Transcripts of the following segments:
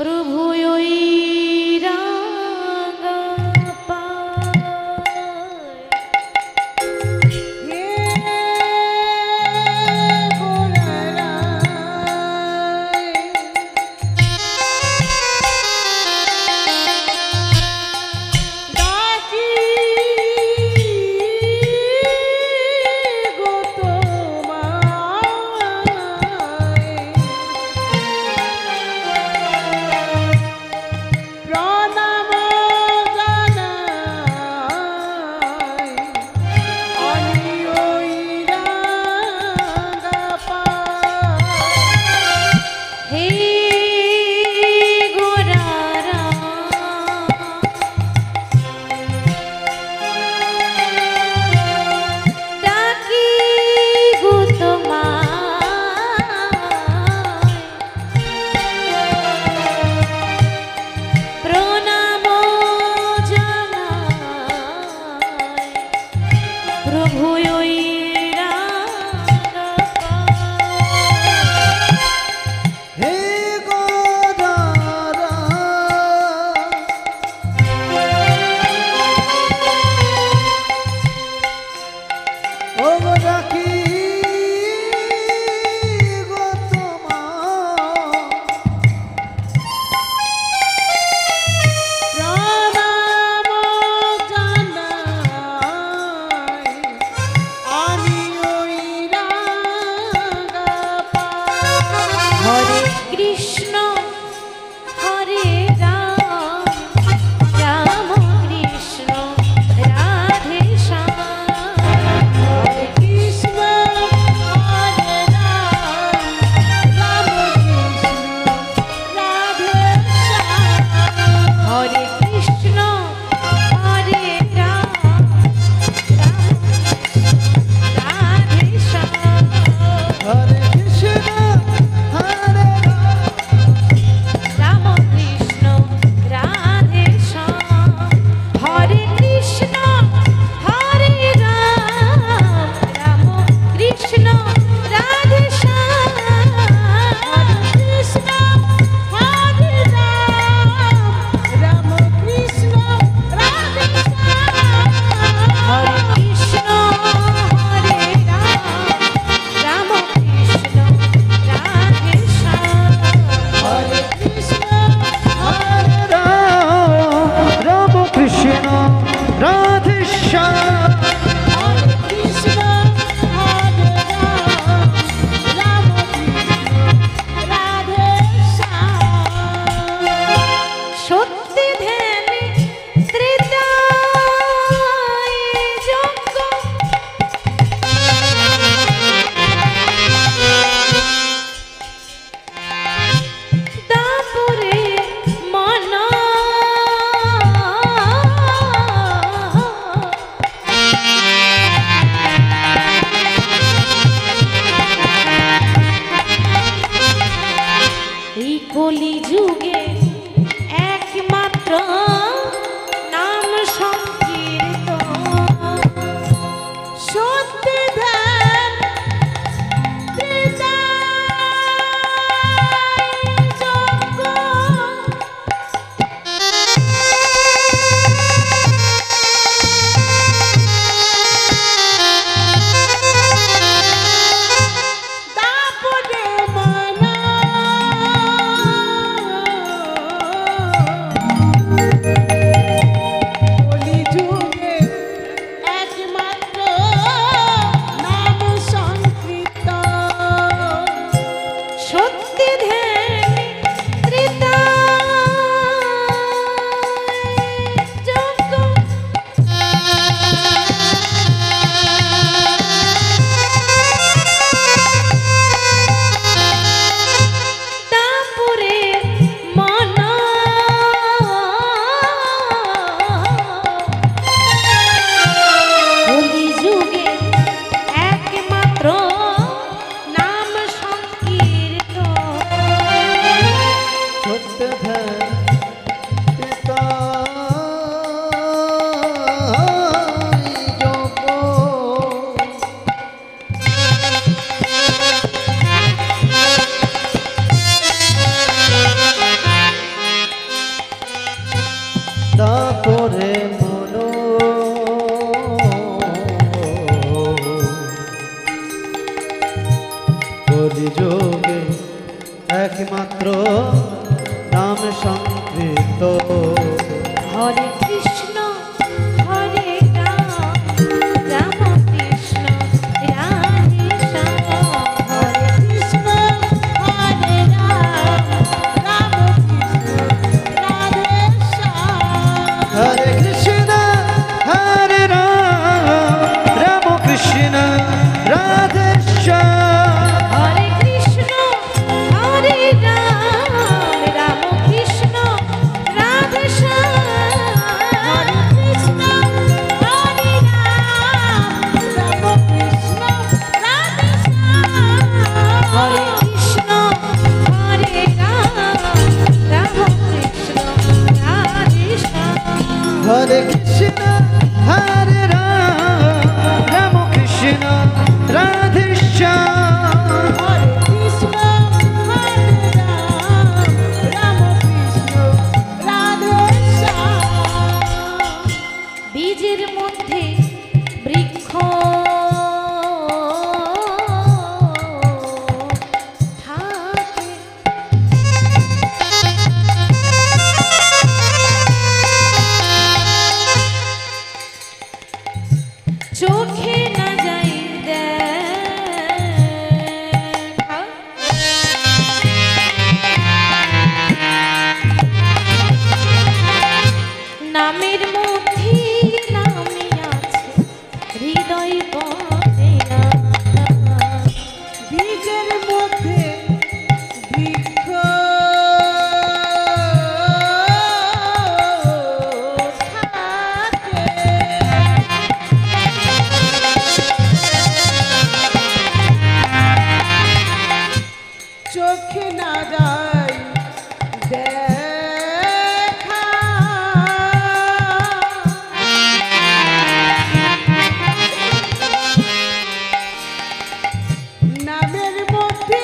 প্রভু ওই রাঙা যোগে একমাত্র নাম সংকৃত। হরে কৃষ্ণ হরে রাম রাম কৃষ্ণ রাধে শ্যাম। হরে কৃষ্ণ হরে রাম রাম কৃষ্ণ রাধে শ্যাম। হরে কৃষ্ণ হরে রাম রাম কৃষ্ণ রাধে শ্যাম। হরে কৃষ্ণ হরে রাম রাম কৃষ্ণ রাধে শ্যাম। হরে কৃষ্ণ হরে রাম রাম কৃষ্ণ রাধে শ্যাম। হরে কৃষ্ণ হরে রাম রাম কৃষ্ণ রাধে শ্যাম। হরে কৃষ্ণ হরে রাম রাম কৃষ্ণ রাধে শ্যাম। হরে কৃষ্ণ হরে রাম রাম কৃষ্ণ রাধে শ্যাম। বীজের মধ্যে বৃক্ষ থাকে, চোখে না যাই দেখা, নামের মধ্যে নামে আছে হৃদয় পড়ে না। বীজের মধ্যে বৃক্ষ থাকে, চোখে না যায় দেখা, নামের মধ্যে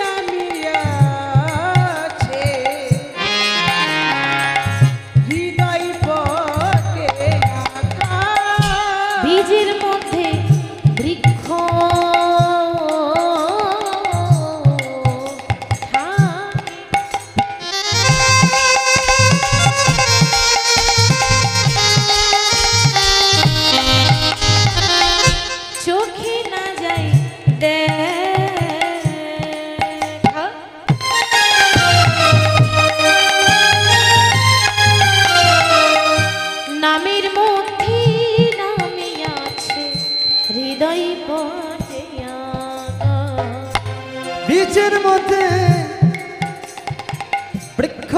নামিয়াছে হৃদয় পটে আঁকা। বীজের মধ্যে বৃক্ষ চোখে না যাই দেখা, নামের মধ্যে নামে আছে হৃদয় পটে আঁকা। বীজের মধ্যে বৃক্ষ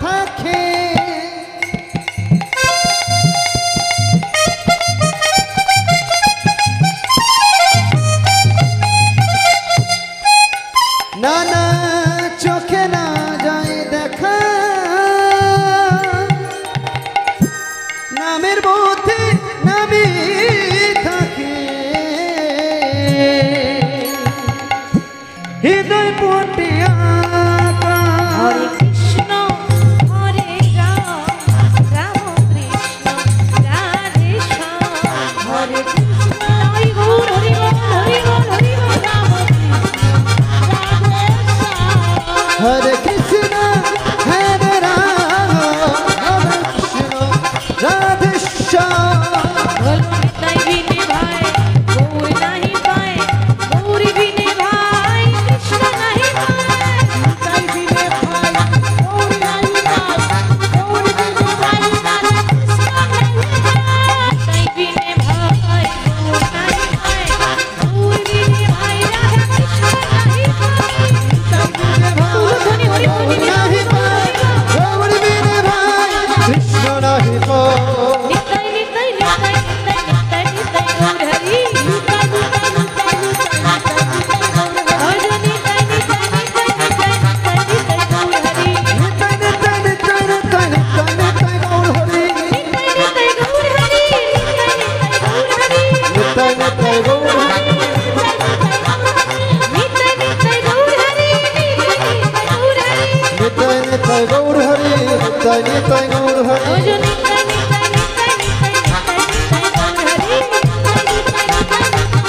থাকে, না না চোখে না যায় দেখা, নামের মধ্যে নামে থাকে হৃদয় পটে আঁকা। হরে কৃষ্ণ হরে রাম রাম কৃষ্ণ রাধে শ্যাম। হরে কৃষ্ণ হরি গৌর হরি বল হরি বল হরি বল রাম কৃষ্ণ রাধে শ্যাম। হরে কৃষ্ণ হরে রাম রাম কৃষ্ণ রাধে শ্যাম। বল নিতাই বিনে ভাই গৌর নাহি পায়, গৌর বিনে ভাই কৃষ্ণ নাহি পায়। নিতাই বিনে ভাই গৌর নাহি পায়, গৌর বিনে ভাই রাধা কৃষ্ণ নাহি পায়। নিতাই বিনে ভাই গৌর নাহি পায়, গৌর বিনে ভাই রাধা কৃষ্ণ নাহি পায়। নিতাই বিনে ভাই হরি হরি হরি নাহি পায়, গৌর বিনে ভাই কৃষ্ণ নাহি পায়। নিতাই নিতাই নিতাই নিতাই নিতাই নিতাই গৌর হরি। নিতাই নিতাই নিতাই নিতাই নিতাই গৌর হরি। নিতাই নিতাই নিতাই নিতাই নিতাই নিতাই গৌর হরি। নিতাই নিতাই নিতাই নিতাই নিতাই নিতাই গৌর হরি। নিতাই নিতাই গৌর হরি। নিতাই নিতাই গৌর হরি। নিতাই নিতাই গৌর হরি। নিতাই নিতাই গৌর হরি। নিতাই নিতাই গৌর হরি। ও যে নিতাই নিতাই নিতাই নিতাই নিতাই নিতাই গৌর হরি। নিতাই নিতাই নিতাই নিতাই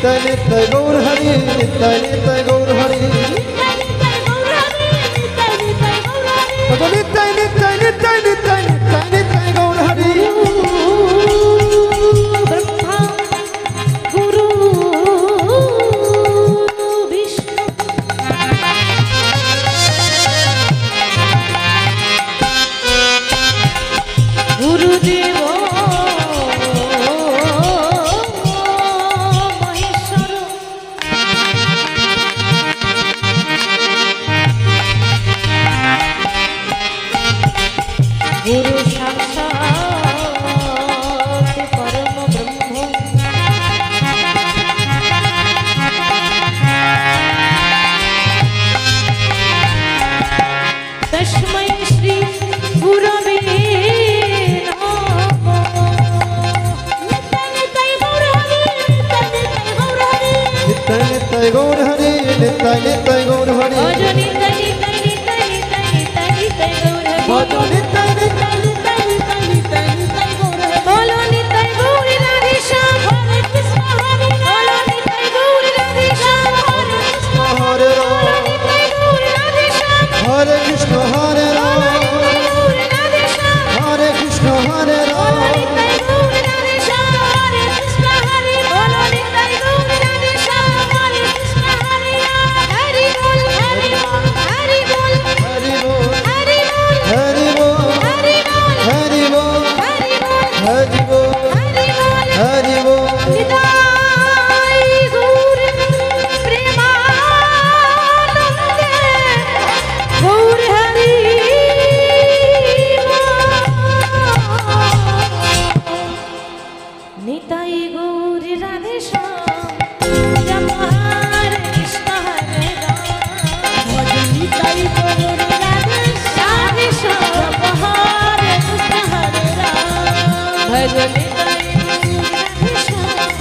নিতাই নিতাই গৌর হরি নিতাই নিতাই গৌর হরি ওগো নিতাই নিতাই নিতাই নিতাই নিতাই নিতাই গৌর হরি ব্রহ্মা গুরু বিষ্ণু গুরুদেব মহেশ্বর গুরু সাক্ষাৎ পরম ব্রহ্ম তস্मै শ্রী গুরবে নমঃ নিতাই গৌর হরি নিতাই নিতাই গৌর হরি নিতাই নিতাই গৌর হরি ভজ নিতাই নিতাই নিতাই নিতাই নিতাই নিতাই গৌর হরি ভজ নিতাই নিতাই নিতাই নিতাই নিতাই নিতাই গৌর হরি বলো নিতাই গৌর রাধে শ্যাম হরে কৃষ্ণ হরে বলো নিতাই গৌর রাধে শ্যাম হরে কৃষ্ণ হরে বলো রাম নিতাই গৌর রাধে শ্যাম হরে কৃষ্ণ হরে রাম গৌর রাধে শ্যাম হরে কৃষ্ণ হরে রাম বলো নিতাই গৌর রাধে শ্যাম হরে কৃষ্ণ হরে বলো নিতাই গৌর রাধে শ্যাম হরে কৃষ্ণ হরে হরি বল হরি বল হরি বল হরি বল হরি বল হরি বল হরি বল হরি বল হরি বল হরি বল হরি বল হরি বল নিতাই গৌর প্রেমানন্দে গৌর হরি নিতাই গৌর রাধে শ্যাম জপ হরে কৃষ্ণ হরে রাম ভজ নিতাই গৌর রাধে শ্যাম জপ হরে কৃষ্ণ হরে রাম ভজ নিতাই গৌর রাধে শ্যাম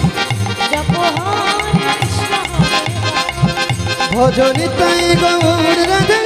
জপ হরে কৃষ্ণ হরে রাম ভজ নিতাই গৌর রাধে